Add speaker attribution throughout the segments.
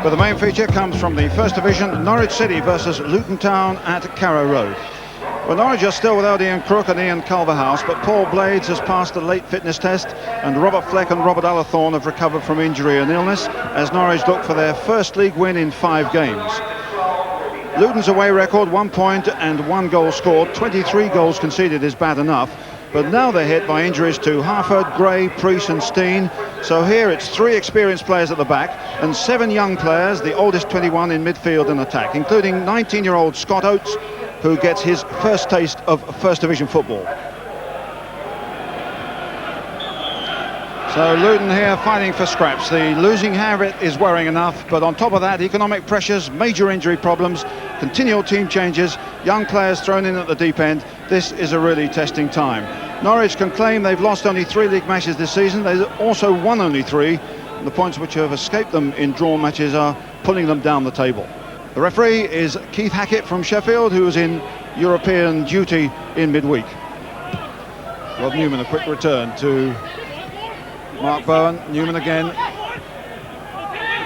Speaker 1: But the main feature comes from the First Division, Norwich City versus Luton Town at Carrow Road. Well, Norwich are still without Ian Crook and Ian Culverhouse, but Paul Blades has passed the late fitness test, and Robert Fleck and Robert Allathorne have recovered from injury and illness as Norwich look for their first league win in 5 games. Luton's away record, 1 point and 1 goal scored. 23 goals conceded is bad enough, but now they're hit by injuries to Harford, Gray, Priest and Steen. So here it's 3 experienced players at the back and 7 young players, the oldest 21 in midfield and attack, including 19-year-old Scott Oates, who gets his first taste of First Division football. So Luton here fighting for scraps. The losing habit is worrying enough, but on top of that, economic pressures, major injury problems, continual team changes, young players thrown in at the deep end. This is a really testing time. Norwich can claim they've lost only 3 league matches this season. They've also won only 3. And the points which have escaped them in drawn matches are pulling them down the table. The referee is Keith Hackett from Sheffield, who was in European duty in midweek. Rob Newman, a quick return to Mark Bowen. Newman again.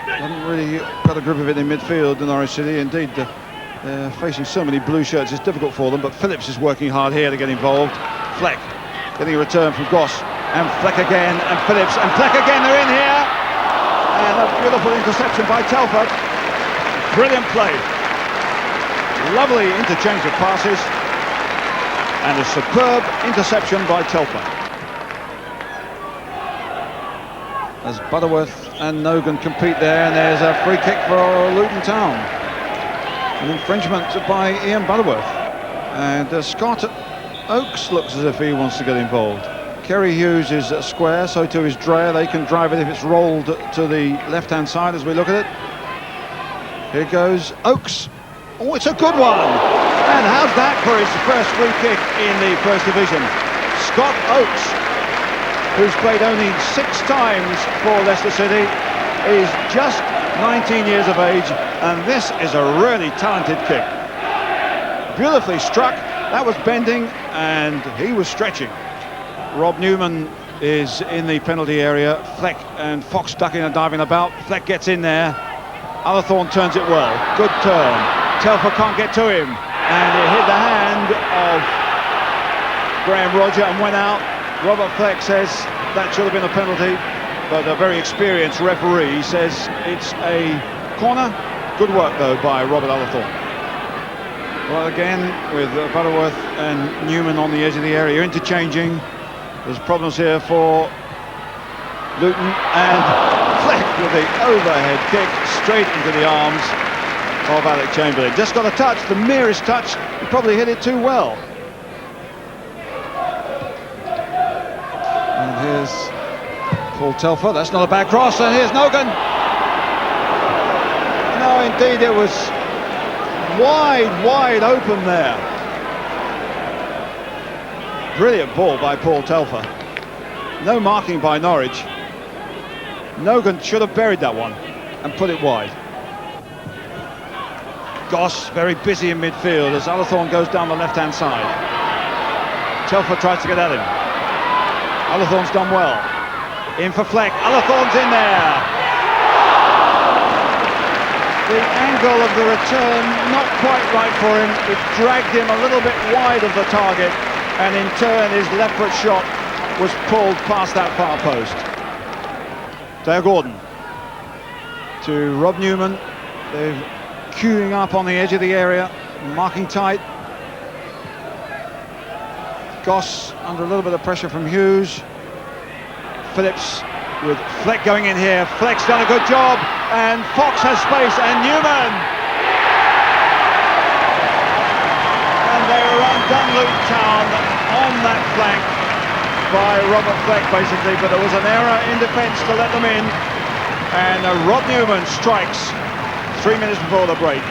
Speaker 1: Haven't really got a grip of it in midfield, the Norwich City. Indeed, they're facing so many blue shirts, it's difficult for them, but Phillips is working hard here to get involved. Fleck getting a return from Goss, and Fleck again, and Phillips, and Fleck again, they're in here! And a beautiful interception by Telford. Brilliant play. Lovely interchange of passes, and a superb interception by Telford. As Butterworth and Nogan compete there, and there's a free kick for Luton Town. An infringement by Ian Butterworth. And Scott Oakes looks as if he wants to get involved. Kerry Hughes is square, so too is Dreyer. They can drive it if it's rolled to the left-hand side as we look at it. Here goes Oakes. Oh, it's a good one! And how's that for his first free kick in the First Division? Scott Oakes, who's played only 6 times for Leicester City, is just 19 years of age, and this is a really talented kick. Beautifully struck, that was bending, and he was stretching. Rob Newman is in the penalty area. Fleck and Fox ducking and diving about. Fleck gets in there. Allathorne turns it well. Good turn. Telfer can't get to him, and it hit the hand of Graham Roger and went out. Robert Fleck says that should have been a penalty, but a very experienced referee says it's a corner. Good work though by Robert Allathorne. Well, again with Butterworth and Newman on the edge of the area interchanging. There's problems here for Luton, and Fleck with the overhead kick straight into the arms of Alec Chamberlain. Just got a touch, the merest touch. He probably hit it too well. And here's Paul Telfer. That's not a bad cross, and here's Nogan. No, indeed, it was wide open there. Brilliant ball by Paul Telfer. No marking by Norwich. Nogan should have buried that one and put it wide. Goss very busy in midfield as Allathorne goes down the left-hand side. Telfer tries to get at him. Allathorne's done well. In for Fleck. Allathorne's in there. The angle of the return not quite right for him. It dragged him a little bit wide of the target, and in turn his left foot shot was pulled past that far post. Dale Gordon to Rob Newman. They're queuing up on the edge of the area, marking tight. Goss under a little bit of pressure from Hughes. Phillips with Fleck going in here. Fleck's done a good job, and Fox has space, and Newman. And they were undone, Luton Town, on that flank by Robert Fleck, basically, but there was an error in defence to let them in, and Rob Newman strikes 3 minutes before the break.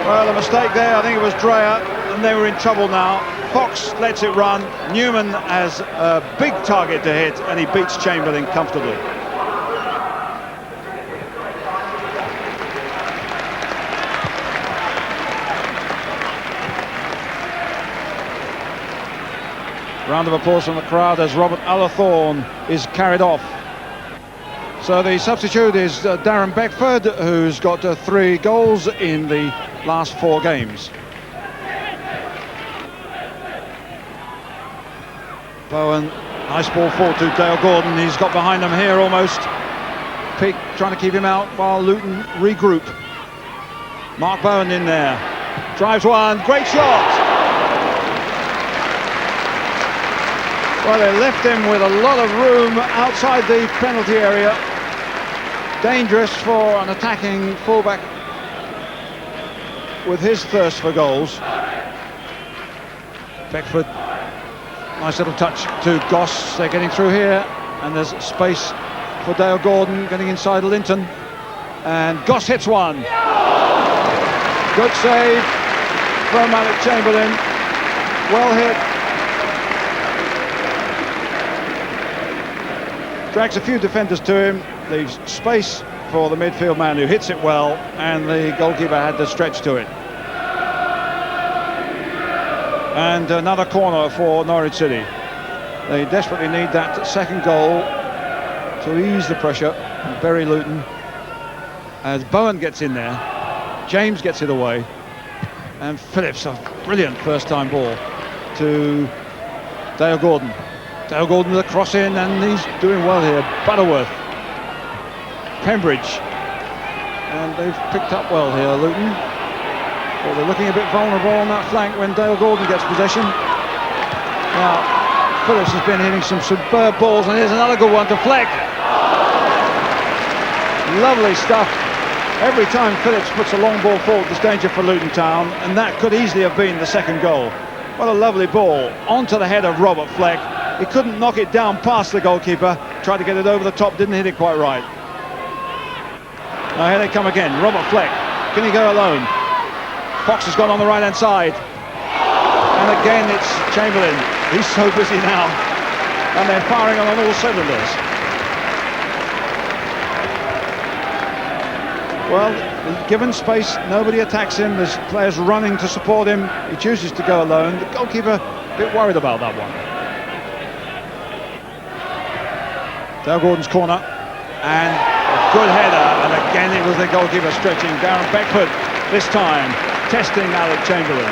Speaker 1: Well, the mistake there, I think it was Dreyer, and they were in trouble now. Fox lets it run. Newman has a big target to hit, and he beats Chamberlain comfortably. Round of applause from the crowd as Robert Allathorne is carried off. So the substitute is Darren Beckford, who's got 3 goals in the last 4 games. Bowen, nice ball forward to Dale Gordon. He's got behind them here almost. Peake trying to keep him out while Luton regroup. Mark Bowen in there. Drives one, great shot! Well, they left him with a lot of room outside the penalty area. Dangerous for an attacking fullback with his thirst for goals. Beckford, nice little touch to Goss. They're getting through here, and there's space for Dale Gordon getting inside Linton. And Goss hits one. Good save from Alec Chamberlain. Well hit. Drags a few defenders to him, leaves space for the midfield man who hits it well, and the goalkeeper had to stretch to it. And another corner for Norwich City. They desperately need that second goal to ease the pressure and bury Luton. As Bowen gets in there, James gets it away, and Phillips, a brilliant first-time ball to Dale Gordon. Dale Gordon with a cross in, and he's doing well here. Butterworth, Pembridge, and they've picked up well here, Luton. Well, they're looking a bit vulnerable on that flank when Dale Gordon gets possession. Now, Phillips has been hitting some superb balls, and here's another good one to Fleck. Lovely stuff. Every time Phillips puts a long ball forward, there's danger for Luton Town, and that could easily have been the second goal. What a lovely ball onto the head of Robert Fleck. He couldn't knock it down past the goalkeeper, tried to get it over the top, didn't hit it quite right. Now here they come again, Robert Fleck, can he go alone? Fox has gone on the right hand side, and again it's Chamberlain. He's so busy now, and they're firing on all cylinders. Well, given space, nobody attacks him, there's players running to support him, he chooses to go alone. The goalkeeper a bit worried about that one. Dale Gordon's corner, and a good header, and again it was the goalkeeper stretching. Darren Beckford this time testing Alec Chamberlain.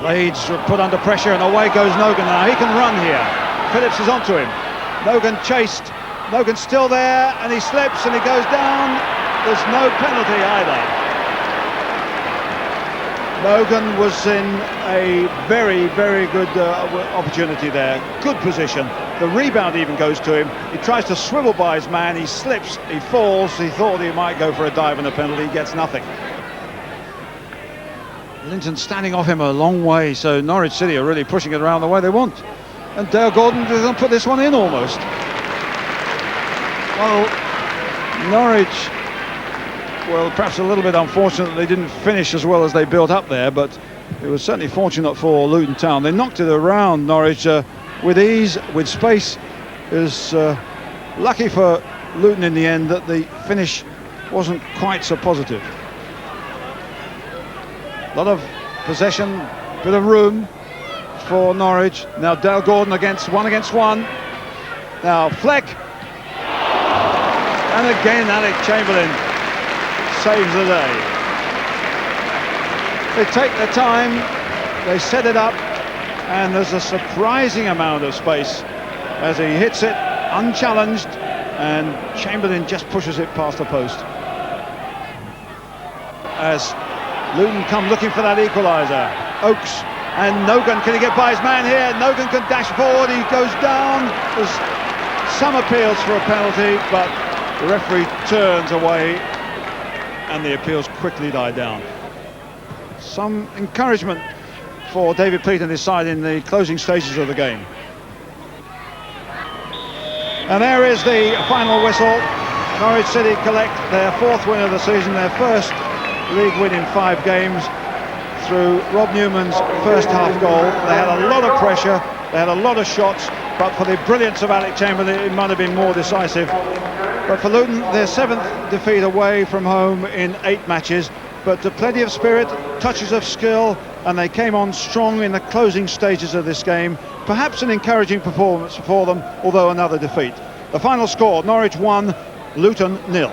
Speaker 1: Leeds were put under pressure, and away goes Nogan. Now he can run here. Phillips is onto him. Nogan chased. Nogan's still there, and he slips and he goes down. There's no penalty either. Nogan was in a very, very good opportunity there. Good position. The rebound even goes to him. He tries to swivel by his man. He slips. He falls. He thought he might go for a dive and a penalty. He gets nothing. Linton standing off him a long way, so Norwich City are really pushing it around the way they want. And Dale Gordon doesn't put this one in almost. Well, Norwich, well, perhaps a little bit unfortunate they didn't finish as well as they built up there, but it was certainly fortunate for Luton Town. They knocked it around Norwich with ease, with space. It was lucky for Luton in the end that the finish wasn't quite so positive. A lot of possession, bit of room for Norwich. Now Dale Gordon against one. Now Fleck. And again Alec Chamberlain saves the day. They take their time, they set it up, and there's a surprising amount of space as he hits it unchallenged, and Chamberlain just pushes it past the post. As Luton come looking for that equaliser. Oakes and Nogan, can he get by his man here? Nogan can dash forward, he goes down. There's some appeals for a penalty, but the referee turns away and the appeals quickly die down. Some encouragement for David Pleat and his side in the closing stages of the game. And there is the final whistle. Norwich City collect their 4th win of the season, their first league win in 5 games through Rob Newman's first half goal. They had a lot of pressure, they had a lot of shots, but for the brilliance of Alec Chamberlain it might have been more decisive. But for Luton, their 7th defeat away from home in 8 matches, but plenty of spirit, touches of skill, and they came on strong in the closing stages of this game. Perhaps an encouraging performance for them, although another defeat. The final score, Norwich 1, Luton 0.